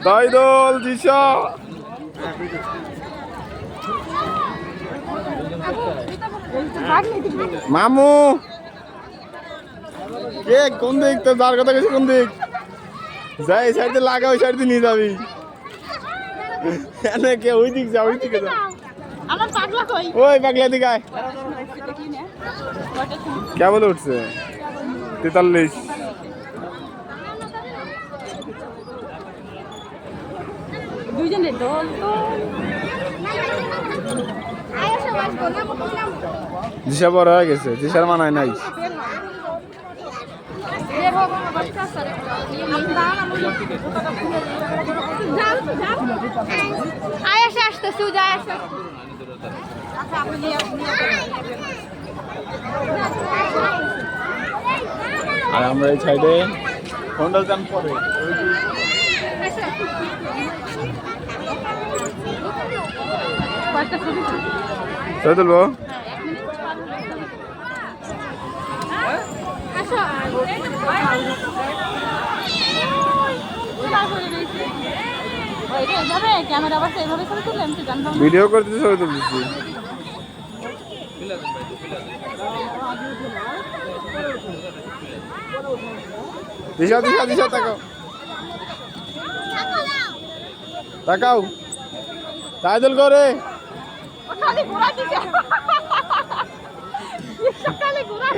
দাইদল দিশা মামু কে কোন দিক তোর যার কথা গেছে কোন দিক যাই এই সাইড দিয়ে লাগা ওই সাইড দিয়ে নিয়ে যাবি কে ওই দিক যা ওই দিকে যা ওই পাগলা দিকে আয় কে বলে উঠছে 43 দুইজনের দল দিশা বড় হয়ে গেছে দিশার মানায় নাই আর আমরা এই সাইডে ফোনটা যান পরে ছবি তুলবো ভিডিও করতে ছবি তুলতেছি দিশা দিশা দিশা তাকাও তাকাও তাইদুল করে সকালে ঘোরা